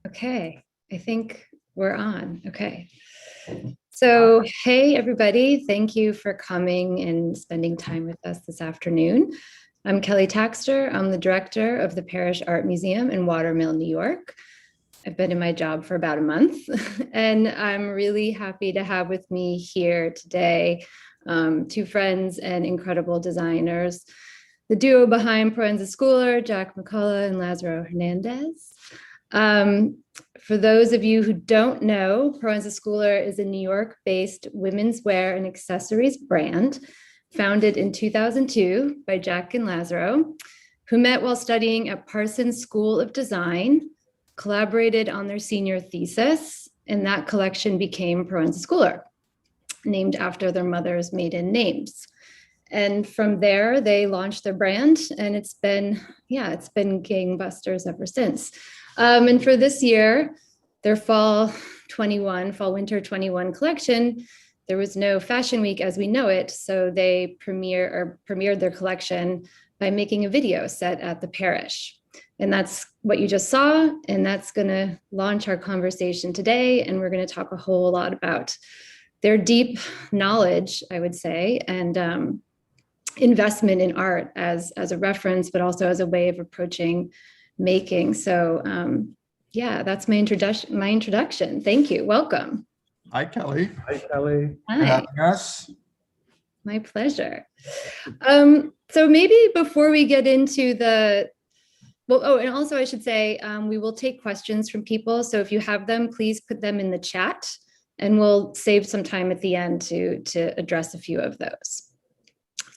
Okay, I think we're on. Okay. So, hey, everybody. Thank you for coming and spending time with us this afternoon. I'm Kelly Taxter. I'm the director of the Parrish Art Museum in Watermill, New York. I've been in my job for about a month, and I'm really happy to have with me here today two friends and incredible designers, the duo behind Proenza Schouler, Jack McCullough and Lazaro Hernandez. For those of you who don't know, Proenza Schouler is a New York-based women's wear and accessories brand founded in 2002 by Jack and Lazaro, who met while studying at Parsons School of Design, collaborated on their senior thesis, and that collection became Proenza Schouler, named after their mother's maiden names. And from there, they launched their brand, and it's been gangbusters ever since. And for this year, their fall winter 21 collection, there was no fashion week as we know it. So they premiered their collection by making a video set at the Parrish. And that's what you just saw. And that's going to launch our conversation today. And we're going to talk a whole lot about their deep knowledge, I would say, and investment in art as a reference, but also as a way of approaching making. So yeah, that's my introduction. Thank you. Welcome. Hi, Kelly. Hi, Kelly. Hi. For having us. My pleasure. So maybe before we get into and also I should say, we will take questions from people. So if you have them, please put them in the chat and we'll save some time at the end to address a few of those.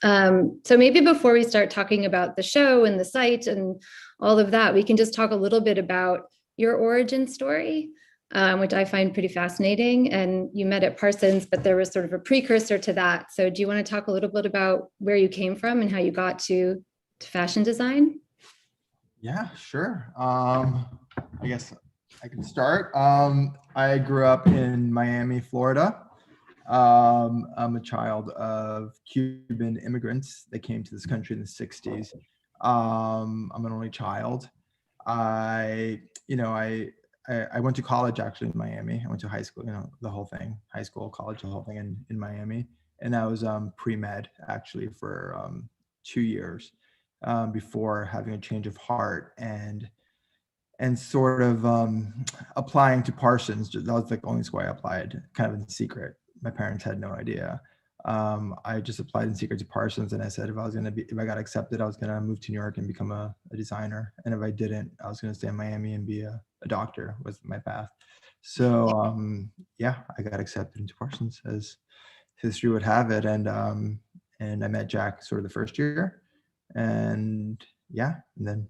So maybe before we start talking about the show and the site and all of that, we can just talk a little bit about your origin story, which I find pretty fascinating. And you met at Parsons, but there was sort of a precursor to that. So do you want to talk a little bit about where you came from and how you got to fashion design? Yeah, sure. I guess I can start. I grew up in Miami, Florida. I'm a child of Cuban immigrants that came to this country in the 60s. I'm an only child. I went to college actually in Miami. I went to high school, the whole thing, high school, college, the whole thing in Miami. And I was pre-med actually for 2 years before having a change of heart and sort of applying to Parsons. That was the only school I applied, kind of in secret. My parents had no idea. I just applied in secret to Parsons, and I said if I got accepted, I was gonna move to New York and become a designer. And if I didn't, I was gonna stay in Miami and be a doctor was my path. So yeah, I got accepted into Parsons as history would have it, and I met Jack sort of the first year, and yeah, and then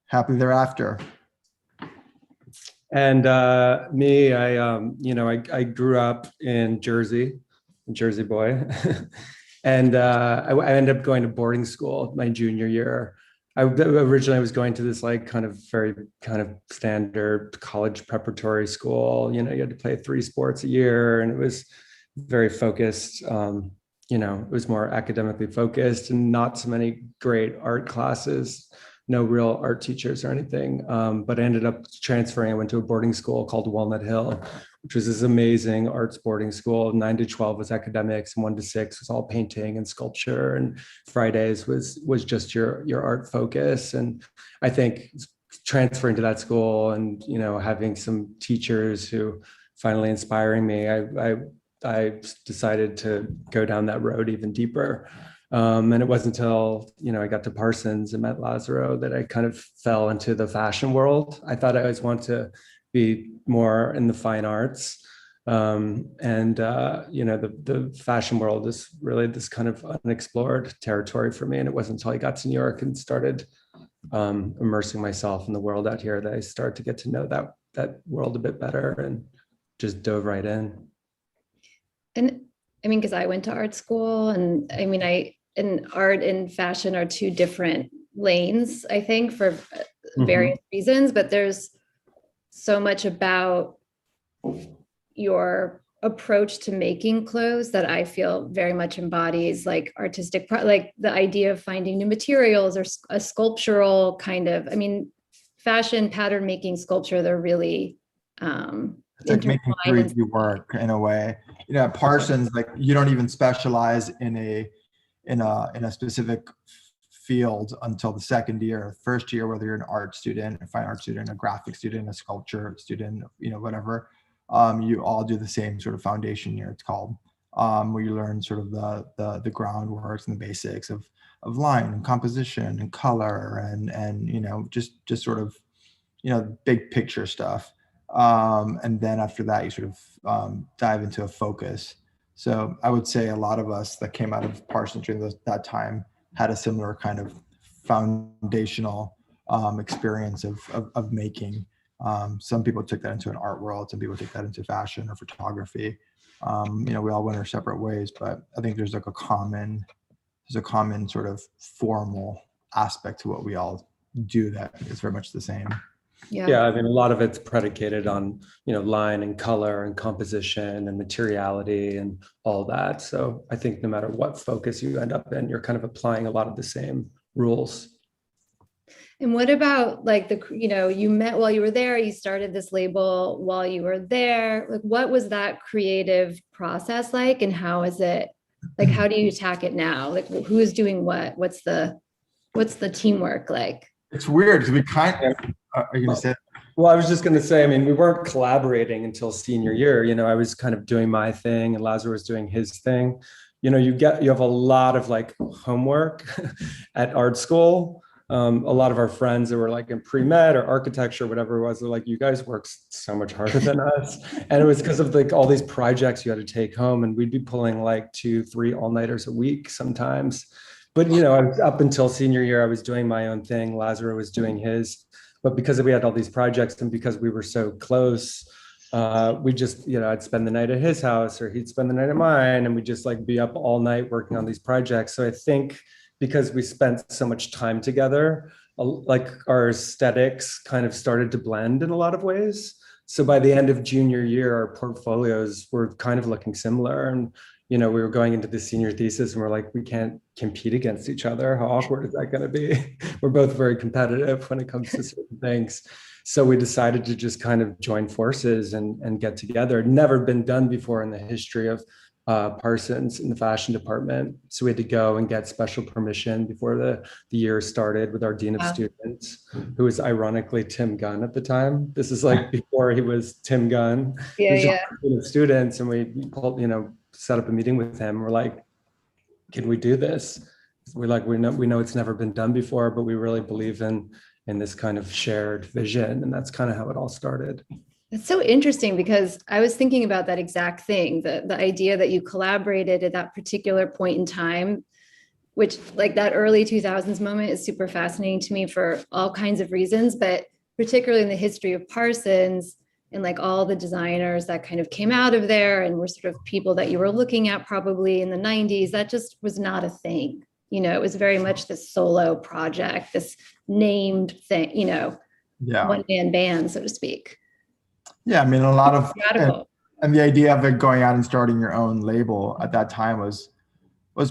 happily thereafter. And me, I grew up in Jersey, Jersey boy. And I ended up going to boarding school my junior year. I originally was going to this very standard college preparatory school. You had to play 3 sports a year, and it was very focused. It was more academically focused and not so many great art classes. No real art teachers or anything, but I ended up transferring. I went to a boarding school called Walnut Hill, which was this amazing arts boarding school. 9 to 12 was academics, and 1 to 6 was all painting and sculpture, and Fridays was just your art focus. And I think transferring to that school and having some teachers who finally inspiring me, I decided to go down that road even deeper. And it wasn't until, I got to Parsons and met Lazaro that I kind of fell into the fashion world. I thought I always wanted to be more in the fine arts. The fashion world is really this kind of unexplored territory for me. And it wasn't until I got to New York and started, immersing myself in the world out here that I started to get to know that world a bit better and just dove right in. And I mean, because I went to art school, and I mean, and art and fashion are two different lanes, I think, for various reasons, but there's so much about your approach to making clothes that I feel very much embodies like artistic, like the idea of finding new materials or a sculptural kind of, I mean, fashion, pattern making, sculpture, they're really it's like making 3D work in a way. You know, at Parsons, like you don't even specialize in a specific field until the second year. First year, whether you're an art student, a fine art student, a graphic student, a sculpture student, you know, whatever, you all do the same sort of foundation year, it's called, where you learn sort of the groundworks and the basics of line and composition and color and you know, just sort of, you know, big picture stuff. And then after that, you sort of dive into a focus. So I would say a lot of us that came out of Parsons during that time had a similar kind of foundational experience of making. Some people took that into an art world, some people take that into fashion or photography. You know, we all went our separate ways, but I think there's like a common sort of formal aspect to what we all do that is very much the same. Yeah, I mean, a lot of it's predicated on, you know, line and color and composition and materiality and all that. So I think no matter what focus you end up in, you're kind of applying a lot of the same rules. And what about like you know, you met while you were there, you started this label while you were there. Like, what was that creative process like? And how is it, like, how do you attack it now? Like, who is doing what? What's the teamwork like? It's weird because we kind of, are you going to say? Well, I was just going to say, I mean, we weren't collaborating until senior year. You know, I was kind of doing my thing and Lazar was doing his thing. You know, you have a lot of like homework at art school. A lot of our friends that were like in pre-med or architecture, whatever it was, they're like, you guys work so much harder than us. And it was because of like all these projects you had to take home, and we'd be pulling like 2-3 all-nighters a week sometimes. But, you know, up until senior year, I was doing my own thing. Lazaro was doing his. But because we had all these projects and because we were so close, we just, you know, I'd spend the night at his house or he'd spend the night at mine, and we'd just like be up all night working on these projects. So I think because we spent so much time together, like our aesthetics kind of started to blend in a lot of ways. So by the end of junior year, our portfolios were kind of looking similar. And, you know, we were going into the senior thesis and we're like, we can't compete against each other. How awkward is that going to be? We're both very competitive when it comes to certain things. So we decided to just kind of join forces and get together. It'd never been done before in the history of Parsons in the fashion department. So we had to go and get special permission before the year started with our dean of students, who was ironically Tim Gunn at the time. This is like before he was Tim Gunn. Yeah. Dean of students, and we pulled, you know, set up a meeting with him. We're like, can we do this? We're like, we know it's never been done before, but we really believe in this kind of shared vision. And that's kind of how it all started. It's so interesting because I was thinking about that exact thing, the idea that you collaborated at that particular point in time, which like that early 2000s moment is super fascinating to me for all kinds of reasons, but particularly in the history of Parsons and like all the designers that kind of came out of there and were sort of people that you were looking at probably in the 90s, that just was not a thing. You know, it was very much this solo project, this named thing, you know, one-man band, so to speak. Yeah, I mean, a lot of, and the idea of it going out and starting your own label at that time was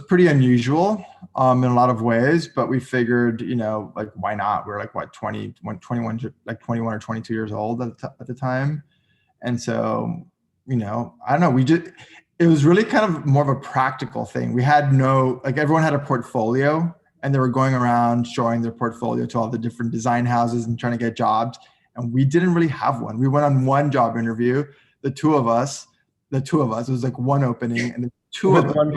pretty unusual in a lot of ways, but we figured, you know, like, why not? We were like, what, 21 or 22 years old at the time. And so, you know, I don't know, it was really kind of more of a practical thing. We had like everyone had a portfolio and they were going around showing their portfolio to all the different design houses and trying to get jobs. And we didn't really have one. We went on one job interview, the two of us, it was like one opening and the two of us one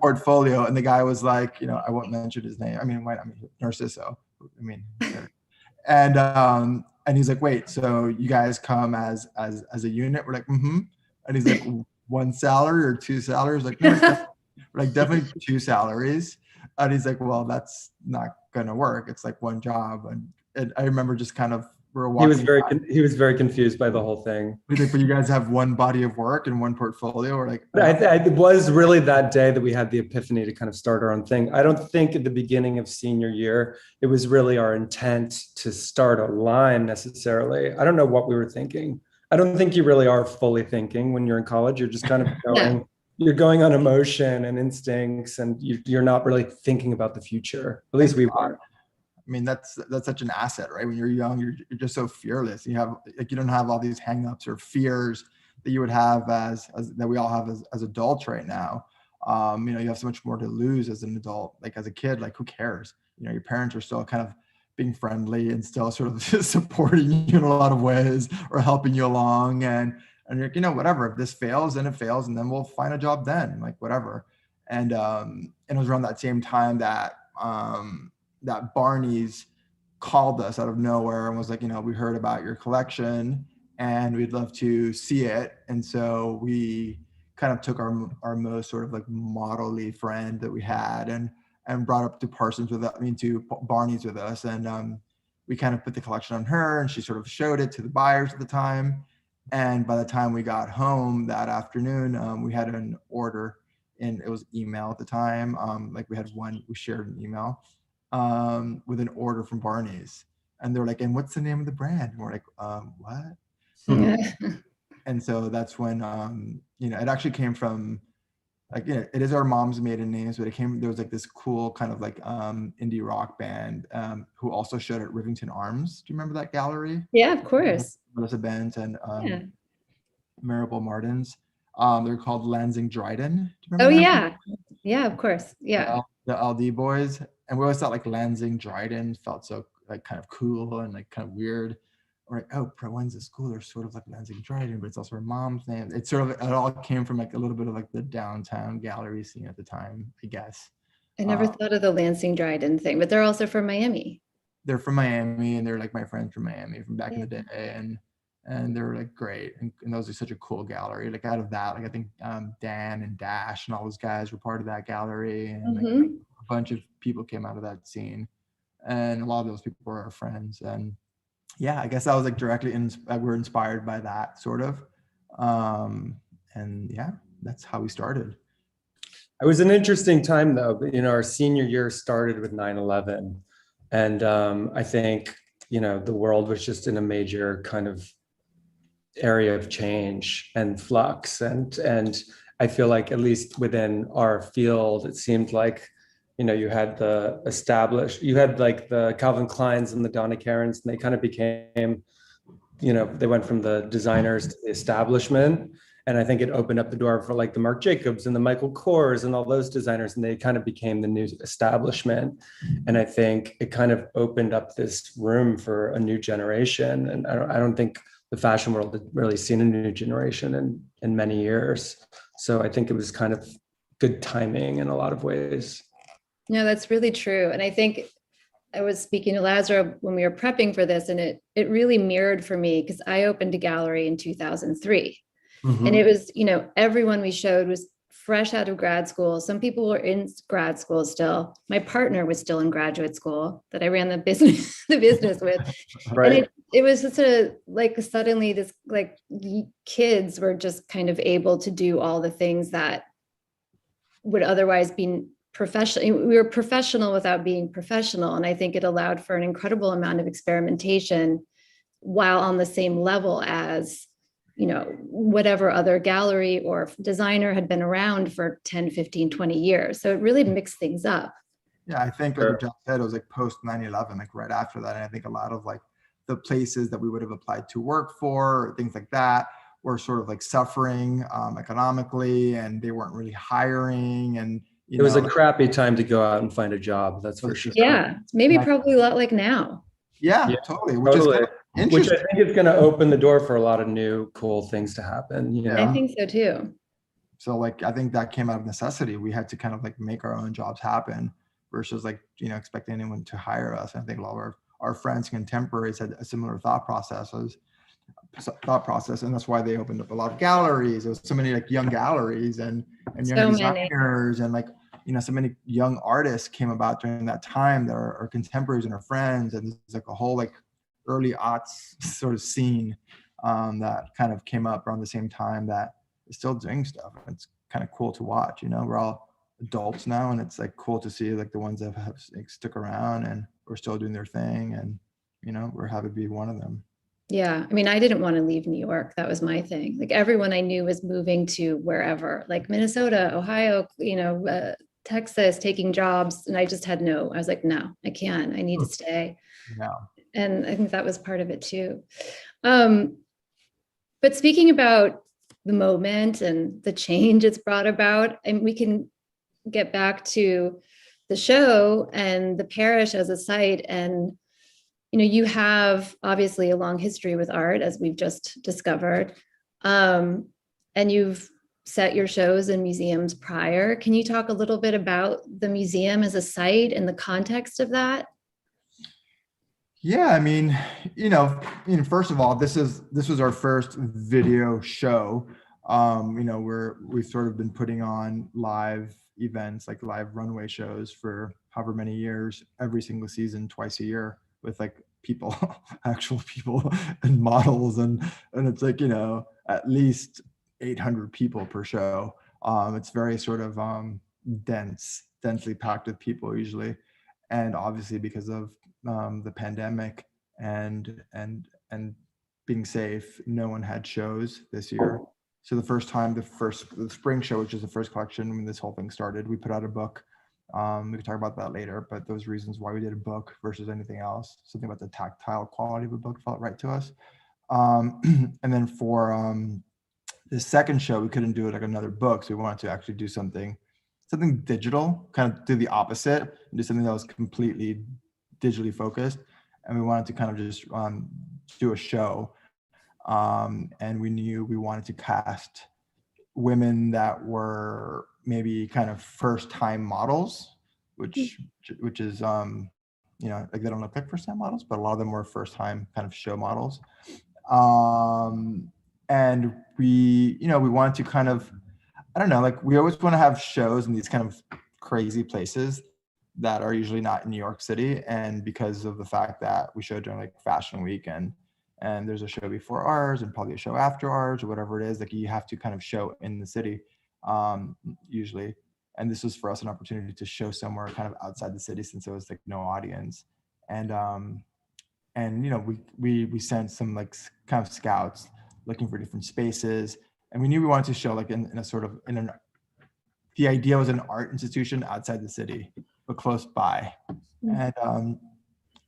portfolio. And the guy was like, you know, I won't mention his name. Narciso. And he's like, wait, so you guys come as a unit? We're like, mm-hmm. And he's like, one salary or two salaries? Like, no, we're like definitely two salaries. And he's like, well, that's not going to work. It's like one job. And I remember just kind of, we were He was walking very by. he was very confused by the whole thing. But you guys have one body of work and one portfolio, or like, But it was really that day that we had the epiphany to kind of start our own thing. I don't think at the beginning of senior year, it was really our intent to start a line necessarily. I don't know what we were thinking. I don't think you really are fully thinking when you're in college. You're just kind of going, you're going on emotion and instincts, and you're not really thinking about the future. At least we were. I mean, that's such an asset, right? When you're young, you're just so fearless. You have like, you don't have all these hangups or fears that you would have as that we all have as adults right now. You know, you have so much more to lose as an adult. Like as a kid, like who cares? You know, your parents are still kind of being friendly and still sort of supporting you in a lot of ways or helping you along. And you're, you know, whatever, if this fails, then it fails, and then we'll find a job then, like whatever. And it was around that same time that that Barney's called us out of nowhere and was like, you know, we heard about your collection and we'd love to see it. And so we kind of took our most sort of like model-y friend that we had and brought up to Parsons with, to Barney's with us. And we kind of put the collection on her and she sort of showed it to the buyers at the time. And by the time we got home that afternoon, we had an order, and it was email at the time. Like we shared an email with an order from Barney's, and they're like, and what's the name of the brand? And we're like, what? And so that's when you know, it actually came from, like, you know, it is our mom's maiden names, but there was like this cool kind of like indie rock band who also showed at Rivington Arms. Do you remember that gallery? Yeah, of course. Melissa Bent and Maribel Martins. They're called Lansing Dryden. Do you remember them? Yeah, of course. Yeah. The LD boys. And we always thought like Lansing Dryden felt so like kind of cool and like kind of weird. Or like, oh, Proenza Schouler, sort of like Lansing Dryden, but it's also her mom's name. It's sort of, it all came from like a little bit of like the downtown gallery scene at the time, I guess. I never thought of the Lansing Dryden thing, but they're also from Miami. They're from Miami, and they're like my friends from Miami from back in the day. And they were like great. And those are such a cool gallery. Like out of that, like I think Dan and Dash and all those guys were part of that gallery. And like, a bunch of people came out of that scene. And a lot of those people were our friends. And yeah, I guess that was like directly we're inspired by that sort of. And yeah, that's how we started. It was an interesting time though, but you know, our senior year started with 9/11. And I think, you know, the world was just in a major kind of area of change and flux. And I feel like at least within our field, it seemed like, you know, you had like the Calvin Kleins and the Donna Karens, and they kind of became, you know, they went from the designers to the establishment. And I think it opened up the door for like the Marc Jacobs and the Michael Kors and all those designers, and they kind of became the new establishment. And I think it kind of opened up this room for a new generation. And I don't think the fashion world had really seen a new generation in many years. So I think it was kind of good timing in a lot of ways. No, that's really true. And I think I was speaking to Lazaro when we were prepping for this, and it really mirrored for me because I opened a gallery in 2003. And it was, you know, everyone we showed was fresh out of grad school. Some people were in grad school still. My partner was still in graduate school that I ran the business with. Right. And it was just suddenly this like kids were just kind of able to do all the things that would otherwise be professional. We were professional without being professional. And I think it allowed for an incredible amount of experimentation while on the same level as, you know, whatever other gallery or designer had been around for 10, 15, 20 years. So it really mixed things up. Yeah, I think like John said, it was like post 9/11, like right after that. And I think a lot of like the places that we would have applied to work for, or things like that, were sort of like suffering economically, and they weren't really hiring. And it was a crappy time to go out and find a job. That's for sure. Yeah, maybe probably a lot like now. Yeah, totally. Which I think is going to open the door for a lot of new cool things to happen. You know? I think so too. So like, I think that came out of necessity. We had to kind of like make our own jobs happen versus like, you know, expect anyone to hire us. I think a lot of our friends, contemporaries had a similar thought process. And that's why they opened up a lot of galleries. There was so many like young galleries and young designers and like so many young artists came about during that time that are our contemporaries and our friends, and there's like a whole like early aughts sort of scene that kind of came up around the same time that is still doing stuff. It's kind of cool to watch. We're all adults now, and it's like cool to see like the ones that have like, stuck around and are still doing their thing, and we're happy to be one of them. Yeah. I mean, I didn't want to leave New York. That was my thing. Like everyone I knew was moving to wherever, like Minnesota, Ohio, Texas, taking jobs. And I just had I was like, no, I can't. I need to stay. Yeah. And I think that was part of it too. But speaking about the moment and the change it's brought about, and we can get back to the show and the Parrish as a site. And you have obviously a long history with art, as we've just discovered, and you've set your shows in museums prior. Can you talk a little bit about the museum as a site and the context of that? Yeah, I mean, first of all, this was our first video show. We've sort of been putting on live events, like live runway shows for however many years, every single season, twice a year, with like people, actual people and models. And it's like, at least 800 people per show. It's very sort of densely packed with people usually. And obviously because of the pandemic and being safe, no one had shows this year. So the spring show, which is the first collection when this whole thing started, we put out a book. We can talk about that later, but those reasons why we did a book versus anything else, something about the tactile quality of a book felt right to us. And then for the second show, we couldn't do it like another book. So we wanted to actually do something digital, kind of do the opposite, and do something that was completely digitally focused. And we wanted to kind of just do a show. And we knew we wanted to cast women that were maybe kind of first time models, which is, like they don't look like first time models, but a lot of them were first time kind of show models. And we wanted to kind of, I don't know, like we always want to have shows in these kind of crazy places that are usually not in New York City. And because of the fact that we showed during like Fashion Week and there's a show before ours and probably a show after ours or whatever it is, like you have to kind of show in the city usually. And this was for us an opportunity to show somewhere kind of outside the city since there was like no audience. And we sent some like kind of scouts looking for different spaces. And we knew we wanted to show like in a sort of, the idea was an art institution outside the city, but close by. And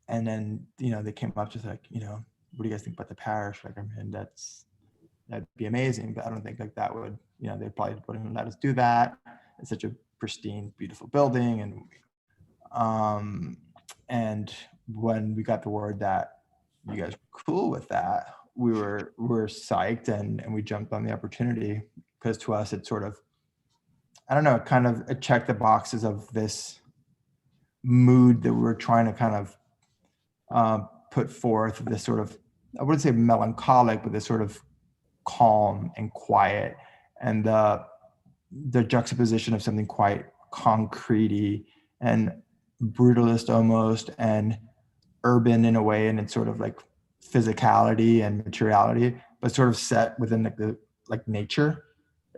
then, they came up just like, what do you guys think about the Parrish? Like, I mean, that'd be amazing, but I don't think like that would, they probably wouldn't let us do that. It's such a pristine, beautiful building. And when we got the word that you guys were cool with that, we were psyched and we jumped on the opportunity because to us, it sort of, I don't know, it checked the boxes of this mood that we were trying to kind of put forth, this sort of, I wouldn't say melancholic, but this sort of calm and quiet, and the juxtaposition of something quite concrete-y and brutalist almost, and urban in a way, and it's sort of like physicality and materiality, but sort of set within like nature.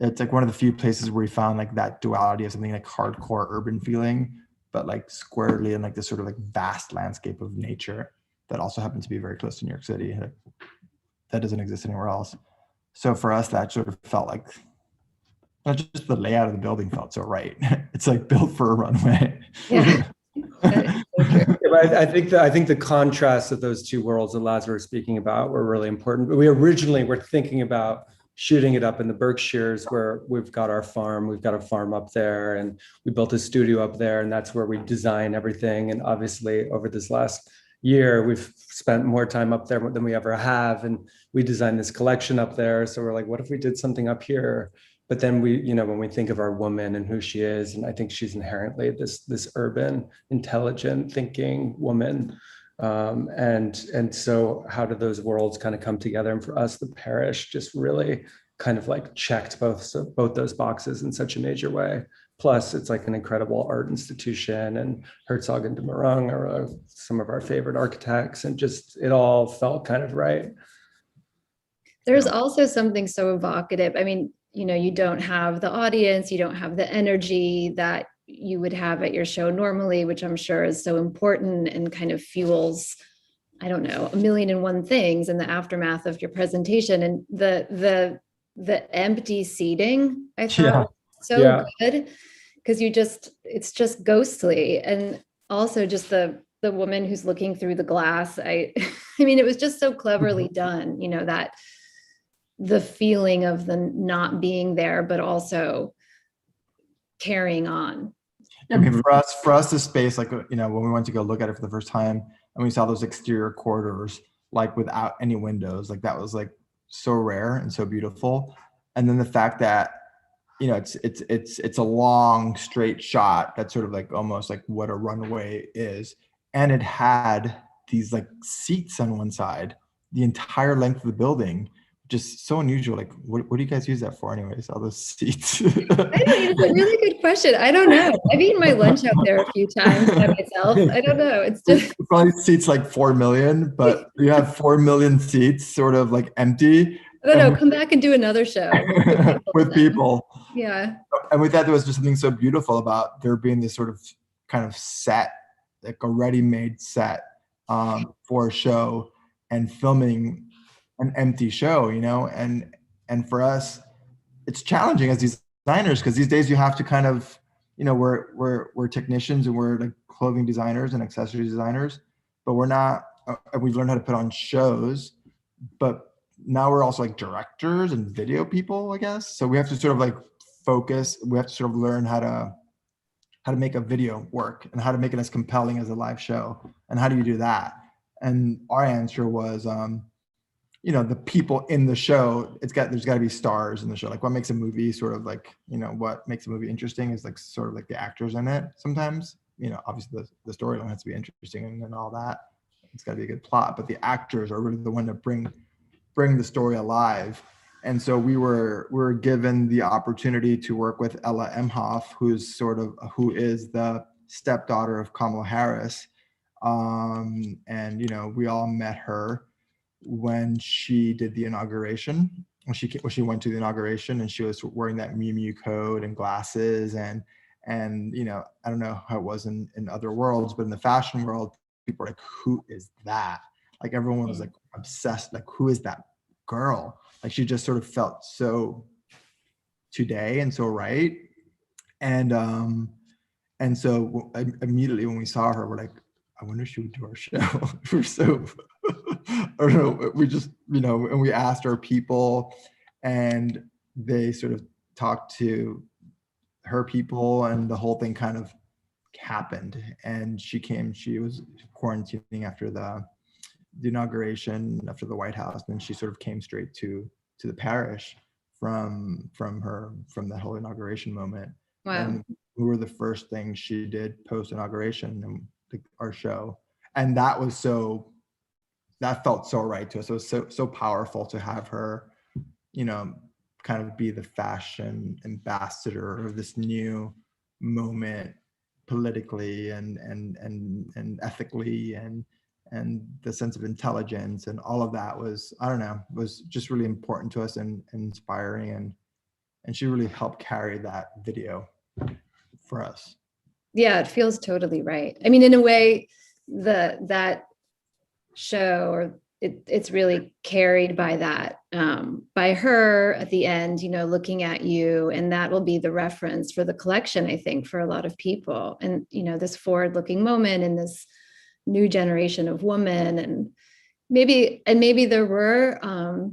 It's like one of the few places where we found like that duality of something like hardcore urban feeling, but like squarely in like this sort of like vast landscape of nature that also happens to be very close to New York City. That doesn't exist anywhere else. So for us, that sort of felt like, not just the layout of the building felt so right. It's like built for a runway. Yeah. I think the contrast of those two worlds that Lazar was speaking about were really important. We originally were thinking about shooting it up in the Berkshires where we've got our farm. We've got a farm up there and we built a studio up there, and that's where we design everything. And obviously over this last year, we've spent more time up there than we ever have. And we designed this collection up there. So we're like, what if we did something up here? But then we, when we think of our woman and who she is, and I think she's inherently this urban, intelligent, thinking woman. And so how do those worlds kind of come together? And for us, the Parrish just really kind of like checked both those boxes in such a major way. Plus, it's like an incredible art institution, and Herzog and de Meuron are some of our favorite architects, and just it all felt kind of right. There's also something so evocative. I mean, you don't have the audience, you don't have the energy that you would have at your show normally, which I'm sure is so important and kind of fuels, I don't know, a million and one things in the aftermath of your presentation. And the empty seating, I thought so good, because it's just ghostly. And also just the woman who's looking through the glass. I mean, it was just so cleverly done, that the feeling of the not being there, but also carrying on. I mean, for us, this space, like, when we went to go look at it for the first time and we saw those exterior corridors, like without any windows, like that was like so rare and so beautiful. And then the fact that, it's a long straight shot that's sort of like almost like what a runway is. And it had these like seats on one side, the entire length of the building. Just so unusual. Like, what do you guys use that for anyways, all those seats? It's a really good question. I don't know. I've eaten my lunch out there a few times by myself. I don't know. It's just it probably seats like 4 million, but you have 4 million seats sort of like empty. I don't know. Come back and do another show with people. Yeah. And with that, there was just something so beautiful about there being this sort of kind of set, like a ready-made set for a show, and filming an empty show, and for us, it's challenging as designers, because these days you have to kind of, we're technicians and we're like clothing designers and accessory designers, but we're not, we've learned how to put on shows, but now we're also like directors and video people, I guess. So we have to sort of like focus, we have to sort of learn how to make a video work and how to make it as compelling as a live show. And how do you do that? And our answer was, the people in the show, there's got to be stars in the show. Like, what makes a movie sort of like, what makes a movie interesting is like sort of like the actors in it sometimes. Obviously the storyline has to be interesting and all that. It's got to be a good plot, but the actors are really the one to bring the story alive. And so we were given the opportunity to work with Ella Emhoff, who is the stepdaughter of Kamala Harris. And we all met her when she did the inauguration. When she went to the inauguration, and she was wearing that Miu Miu coat and glasses, and I don't know how it was in other worlds, but in the fashion world, people were like, who is that? Like, everyone was like obsessed, like, who is that girl? Like, she just sort of felt so today and so right. And so immediately when we saw her, we're like, I wonder if she would do our show. We're so, I don't know, we just, and we asked our people, and they sort of talked to her people, and the whole thing kind of happened. And she was quarantining after the inauguration, after the White House, and she sort of came straight to the Parrish from the whole inauguration moment. Wow. And we were the first thing she did post inauguration, and our show, and that felt so right to us. It was so powerful to have her, kind of be the fashion ambassador of this new moment, politically and ethically, and the sense of intelligence and all of that was, I don't know, was just really important to us and inspiring, and she really helped carry that video for us. Yeah, it feels totally right. I mean, in a way, that show, or it's really carried by that, by her at the end, looking at you, and that will be the reference for the collection, I think, for a lot of people. And, this forward-looking moment in this new generation of women, and maybe there were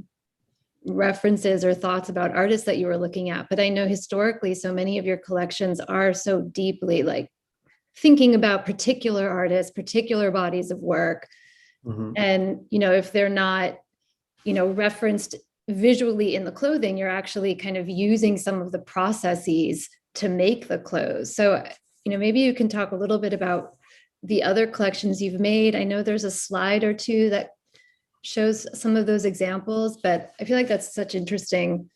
references or thoughts about artists that you were looking at, but I know historically so many of your collections are so deeply like thinking about particular artists, particular bodies of work. Mm-hmm. And if they're not referenced visually in the clothing, you're actually kind of using some of the processes to make the clothes. So maybe you can talk a little bit about the other collections you've made. I know there's a slide or two that shows some of those examples, but I feel like that's such interesting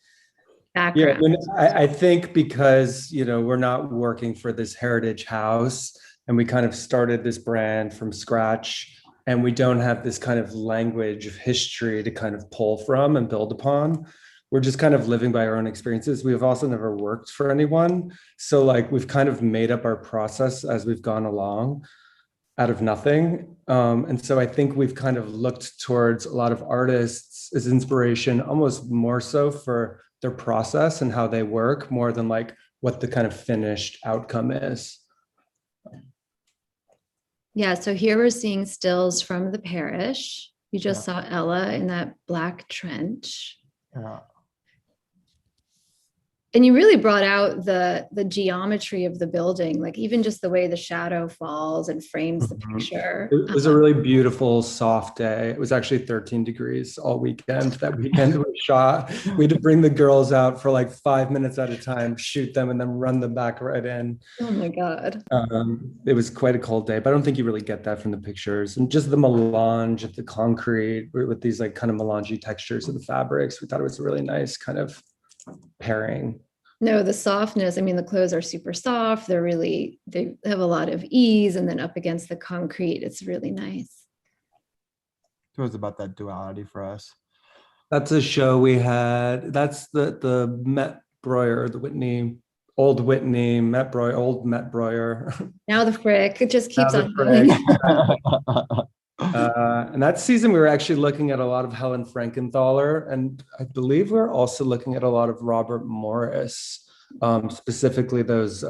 Yeah, background. I think because, we're not working for this heritage house and we kind of started this brand from scratch and we don't have this kind of language of history to kind of pull from and build upon. We're just kind of living by our own experiences. We have also never worked for anyone. So like we've kind of made up our process as we've gone along out of nothing. And so I think we've kind of looked towards a lot of artists as inspiration, almost more so for their process and how they work, more than like what the kind of finished outcome is. Yeah, so here we're seeing stills from the Parrish. You just saw Ella in that black trench. Yeah. And you really brought out the geometry of the building, like even just the way the shadow falls and frames the picture. It was a really beautiful, soft day. It was actually 13 degrees all weekend. That weekend we shot. We had to bring the girls out for like 5 minutes at a time, shoot them, and then run them back right in. Oh my God. It was quite a cold day, but I don't think you really get that from the pictures. And just the melange of the concrete with these like kind of melange textures of the fabrics. We thought it was a really nice kind of pairing. No, the softness. I mean, the clothes are super soft. They have a lot of ease, and then up against the concrete, it's really nice. It was about that duality for us. That's a show we had. That's the Met Breuer, the Whitney, old Met Breuer. Now the Frick, it just keeps Now on the going. And that season, we were actually looking at a lot of Helen Frankenthaler, and I believe we were also looking at a lot of Robert Morris, specifically those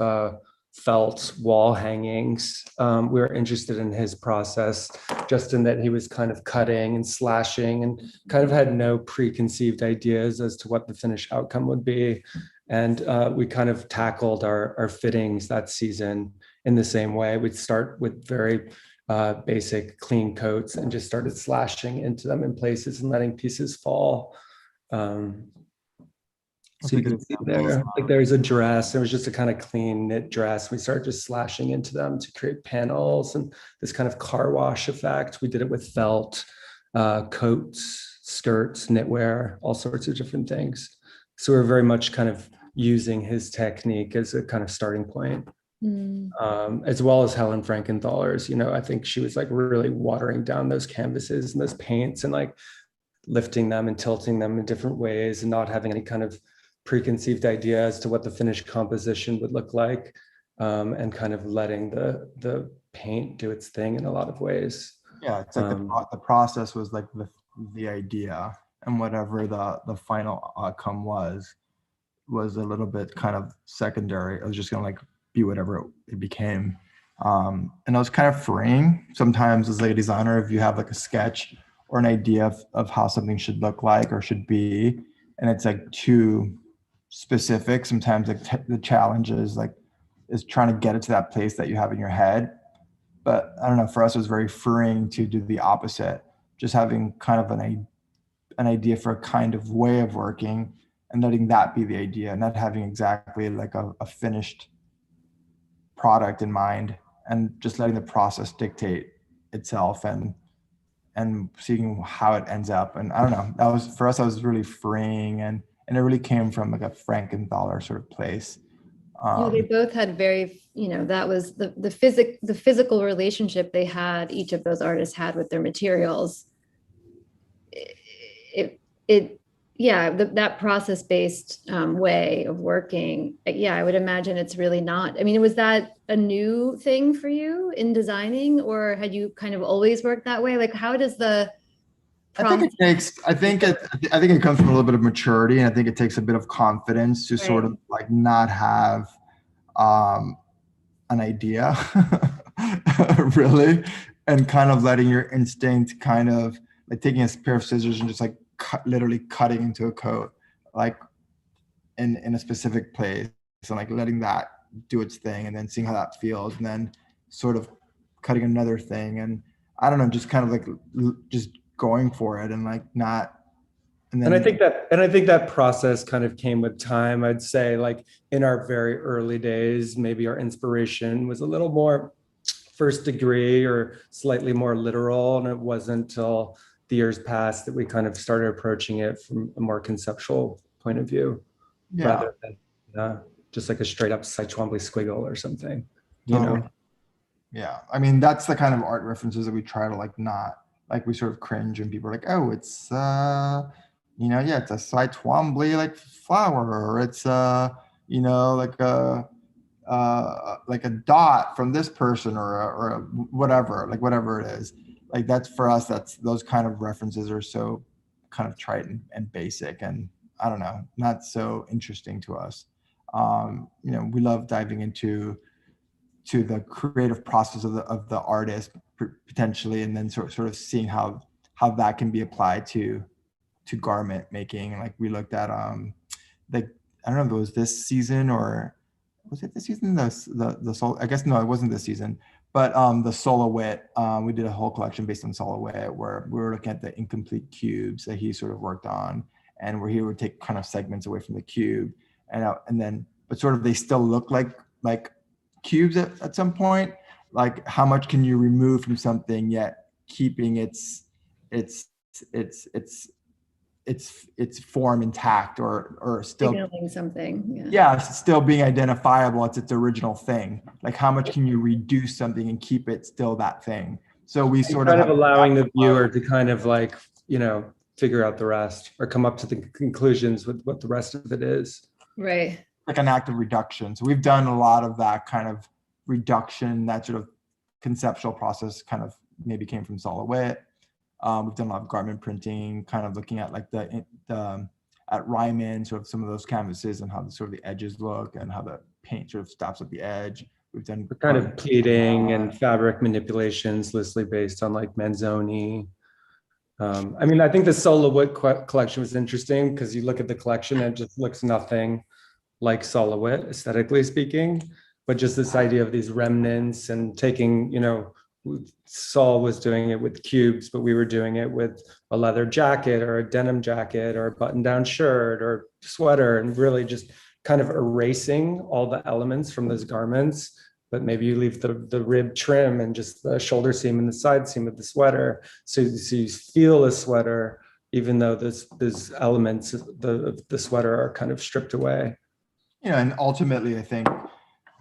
felt wall hangings. We were interested in his process, just in that he was kind of cutting and slashing and kind of had no preconceived ideas as to what the finished outcome would be. And we kind of tackled our fittings that season in the same way. We'd start with very basic clean coats and just started slashing into them in places and letting pieces fall. So you can see there, like there's a dress. It was just a kind of clean knit dress. We started just slashing into them to create panels and this kind of car wash effect. We did it with felt, coats, skirts, knitwear, all sorts of different things. So we're very much kind of using his technique as a kind of starting point. As well as Helen Frankenthaler's. I think she was like really watering down those canvases and those paints and like lifting them and tilting them in different ways and not having any kind of preconceived idea as to what the finished composition would look like, and kind of letting the paint do its thing in a lot of ways. Yeah, it's like the process was like the idea, and whatever the final outcome was a little bit kind of secondary. It was just gonna like be whatever it became. And it was kind of freeing sometimes as like a designer, if you have like a sketch or an idea of how something should look like or should be, and it's like too specific. Sometimes like the challenge is trying to get it to that place that you have in your head. But I don't know, for us, it was very freeing to do the opposite, just having kind of an idea for a kind of way of working and letting that be the idea, not having exactly like a finished product in mind, and just letting the process dictate itself and seeing how it ends up. And I don't know, that was for us, that was really freeing, and it really came from like a Frankenthaler sort of place. They both had very, that was the physical relationship they had, each of those artists had with their materials. That process-based way of working, I would imagine it's really not. I mean, was that a new thing for you in designing, or had you kind of always worked that way? Like, how does the process? I think it comes from a little bit of maturity, and I think it takes a bit of confidence to sort of like not have an idea really, and kind of letting your instinct kind of like taking a pair of scissors and just like literally cutting into a coat like in a specific place, and like letting that do its thing and then seeing how that feels, and then sort of cutting another thing, and I don't know, just kind of like just going for it and like not. And I think that process kind of came with time. I'd say like in our very early days, maybe our inspiration was a little more first degree or slightly more literal. And it wasn't until the years passed that we kind of started approaching it from a more conceptual point of view. Yeah, rather than just like a straight up Cy Twombly squiggle or something, you totally. know? Yeah, I mean that's the kind of art references that we try to like not like we sort of cringe and people are like, oh, it's yeah, it's a Cy Twombly like flower, or it's like a dot from this person, or a whatever, like whatever it is. Like that's for us, that's those kind of references are so kind of trite and basic, and I don't know, not so interesting to us. We love diving into the creative process of the artist potentially, and then sort of seeing how that can be applied to garment making. Like we looked at like I don't know if it was this season or was it this season, the soul, I guess no, it wasn't this season, but the Silhouette, we did a whole collection based on Silhouette where we were looking at the incomplete cubes that he sort of worked on, and where he would take kind of segments away from the cube, and then but sort of they still look like cubes at some point. Like how much can you remove from something yet keeping its its form intact, or still Signaling something. yeah, it's still being identifiable. It's its original thing. Like how much can you reduce something and keep it still that thing? So we sort Kind of of allowing the viewer to kind of like, figure out the rest or come up to the conclusions with what the rest of it is. Right. like an act of reduction. So we've done a lot of that kind of reduction, that sort of conceptual process kind of maybe came from Silhouette. We've done a lot of garment printing, kind of looking at like the at Ryman, sort of some of those canvases and how the sort of the edges look and how the paint sort of stops at the edge. We've done kind of pleating and fabric manipulations loosely based on like Manzoni. I mean, I think the Silhouette collection was interesting because you look at the collection and it just looks nothing like Silhouette aesthetically speaking, but just this idea of these remnants and taking, Saul was doing it with cubes, but we were doing it with a leather jacket or a denim jacket or a button-down shirt or sweater, and really just kind of erasing all the elements from those garments. But maybe you leave the rib trim and just the shoulder seam and the side seam of the sweater. So you feel a sweater, even though those elements of the sweater are kind of stripped away. And ultimately, I think,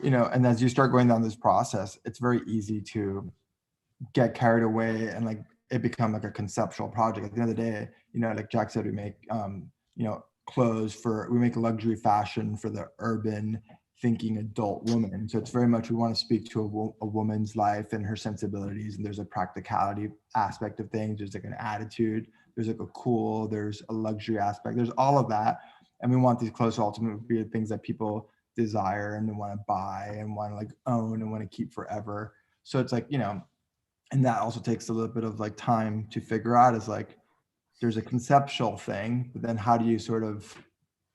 and as you start going down this process, it's very easy to get carried away and like it become like a conceptual project. At the end of the day, like Jack said, we make clothes we make luxury fashion for the urban thinking adult woman. So it's very much we want to speak to a woman's life and her sensibilities, and there's a practicality aspect of things, there's like an attitude, there's like a cool, there's a luxury aspect, there's all of that. And we want these clothes to ultimately be things that people desire and they want to buy and want to like own and want to keep forever. So it's like, and that also takes a little bit of like time to figure out, is like there's a conceptual thing, but then how do you sort of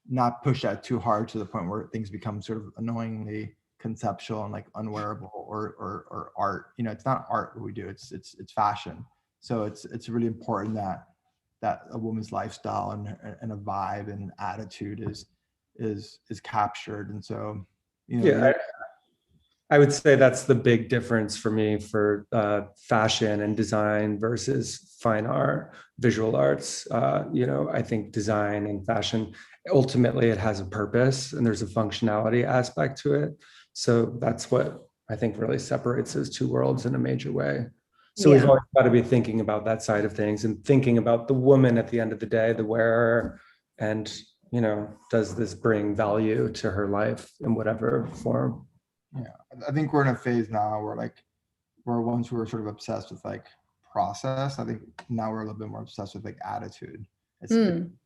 not push that too hard to the point where things become sort of annoyingly conceptual and like unwearable or art. It's not art what we do, it's fashion. So it's really important that a woman's lifestyle and a vibe and attitude is captured. And so I would say that's the big difference for me for fashion and design versus fine art, visual arts. I think design and fashion, ultimately it has a purpose and there's a functionality aspect to it. So that's what I think really separates those two worlds in a major way. So we've always got to be thinking about that side of things and thinking about the woman at the end of the day, the wearer, and, does this bring value to her life in whatever form? Yeah, I think we're in a phase now where once we were sort of obsessed with like process, I think now we're a little bit more obsessed with like attitude. It's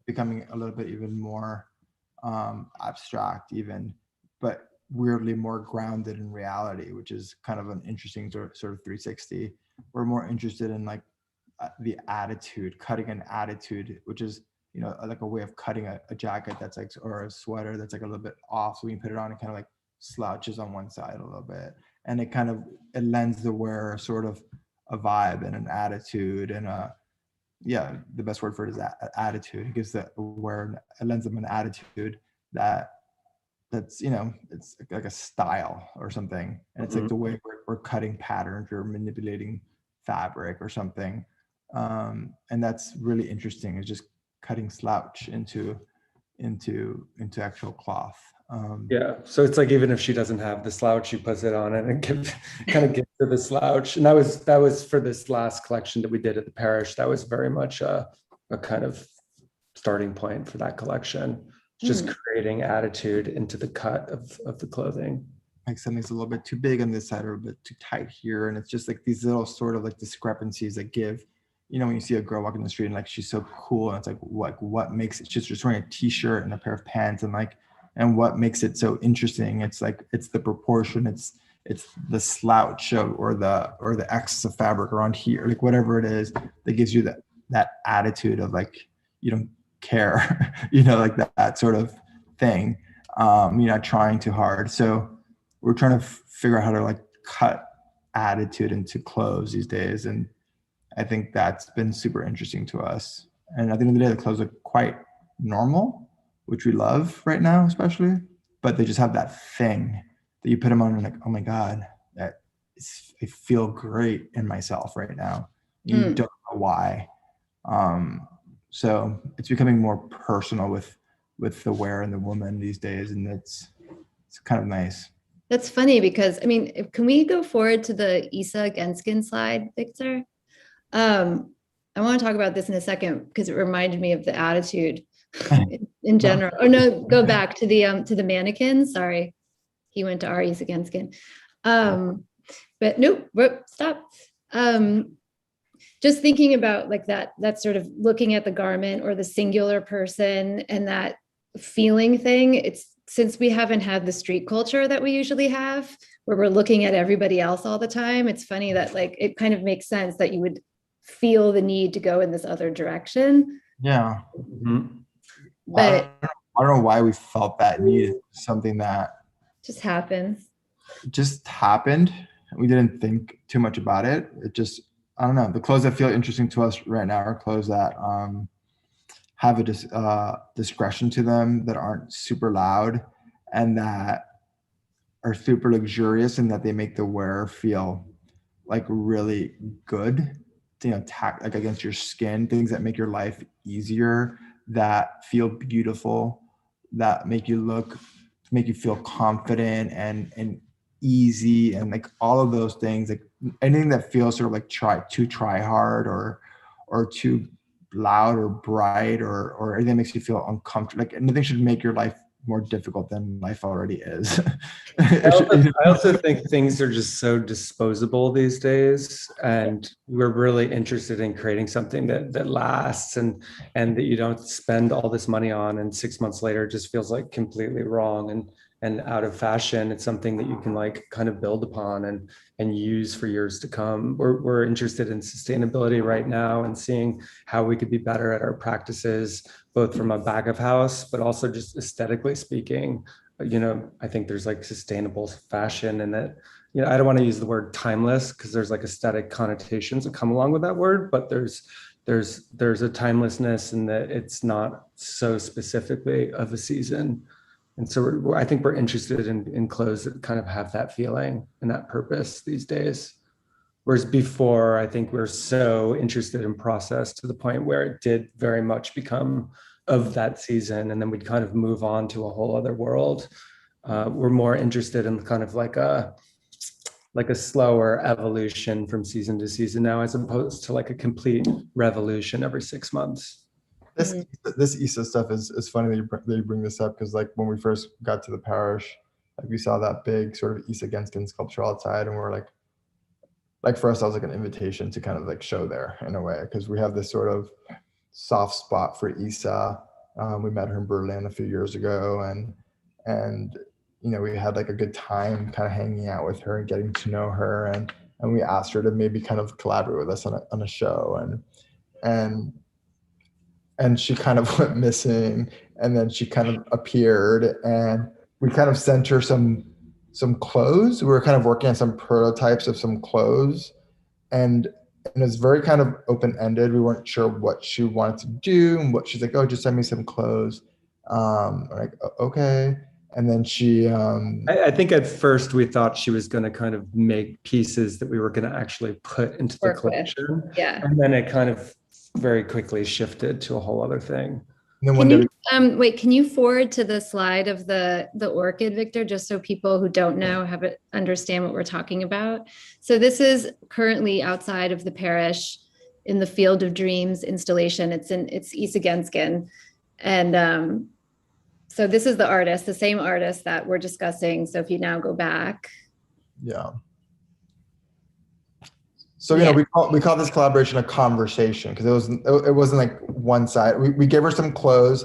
becoming a little bit even more abstract even, but weirdly more grounded in reality, which is kind of an interesting sort of 360. We're more interested in like the attitude, cutting an attitude, which is, like a way of cutting a jacket that's like, or a sweater that's like a little bit off. So we can put it on and kind of like slouches on one side a little bit. And it lends the wearer sort of a vibe and an attitude and the best word for it is attitude. It gives the wearer, it lends them an attitude that's, it's like a style or something. And it's like the way we're cutting patterns or manipulating fabric or something. And that's really interesting. It's just cutting slouch into into actual cloth. Yeah. So it's like, even if she doesn't have the slouch, she puts it on and kind of gives her the slouch. And that was for this last collection that we did at the Parrish. That was very much a kind of starting point for that collection. Just creating attitude into the cut of the clothing. Like something's a little bit too big on this side or a bit too tight here. And it's just like these little sort of like discrepancies that give, when you see a girl walking the street and like she's so cool, and it's like what makes it, she's just wearing a t-shirt and a pair of pants, and what makes it so interesting? It's like, it's the proportion, it's the slouch or the excess of fabric around here, like whatever it is that gives you that attitude of like, you don't care, like that sort of thing. You're not trying too hard. So we're trying to figure out how to like cut attitude into clothes these days. And I think that's been super interesting to us. And at the end of the day, the clothes are quite normal, which we love right now, especially, but they just have that thing that you put them on and like, oh my God, I feel great in myself right now. You don't know why. So it's becoming more personal with the wear and the woman these days. And it's kind of nice. That's funny because, can we go forward to the Isa Genskin slide, Victor? I want to talk about this in a second because it reminded me of the attitude in general. Oh no, go back to the mannequin. Sorry, he went to our Isa Genskin. But nope, stop. Just thinking about like that sort of looking at the garment or the singular person and that feeling thing. It's since we haven't had the street culture that we usually have, where we're looking at everybody else all the time. It's funny that like, it kind of makes sense that you would feel the need to go in this other direction. Yeah. But I don't know why we felt that need. Something that just happens. Just happened. We didn't think too much about it. It just, I don't know. The clothes that feel interesting to us right now are clothes that have a discretion to them, that aren't super loud and that are super luxurious, and that they make the wearer feel like really good, like against your skin, things that make your life easier, that feel beautiful, that make you feel confident and easy, and like all of those things, like anything that feels sort of like try hard or too loud or bright or anything that makes you feel uncomfortable. Like nothing should make your life more difficult than life already is. I also think things are just so disposable these days, and we're really interested in creating something that lasts and that you don't spend all this money on, and 6 months later it just feels like completely wrong and out of fashion. It's something that you can like kind of build upon and use for years to come. We're interested in sustainability right now and seeing how we could be better at our practices, both from a back of house, but also just aesthetically speaking. I think there's like sustainable fashion, and that, I don't want to use the word timeless because there's like aesthetic connotations that come along with that word, but there's a timelessness in that it's not so specifically of a season. And so I think we're interested in clothes that kind of have that feeling and that purpose these days. Whereas before, I think we're so interested in process to the point where it did very much become of that season. And then we'd kind of move on to a whole other world. We're more interested in kind of like a slower evolution from season to season now, as opposed to like a complete revolution every 6 months. This Isa stuff is funny that you bring this up, because like when we first got to the Parrish, like we saw that big sort of Isa Genskin sculpture outside, and we're like for us that was like an invitation to kind of like show there in a way, because we have this sort of soft spot for Isa. We met her in Berlin a few years ago, and we had like a good time kind of hanging out with her and getting to know her, and we asked her to maybe kind of collaborate with us on a show, and she kind of went missing, and then she kind of appeared, and we kind of sent her some clothes. We were kind of working on some prototypes of some clothes, and it was very kind of open-ended. We weren't sure what she wanted to do, and what she's like, oh, just send me some clothes. Like, okay. And then she I think at first we thought she was going to kind of make pieces that we were going to actually put into the collection. Yeah. And then it kind of very quickly shifted to a whole other thing. And then one Can day you wait, can you forward to the slide of the orchid, Victor, just so people who don't know have it understand what we're talking about? So this is currently outside of the parish in the Field of Dreams installation. It's East Agenskin. And so this is the artist, the same artist that we're discussing. So if you now go back. yeah. So, you know, we call this collaboration a conversation because it wasn't like one side. We gave her some clothes,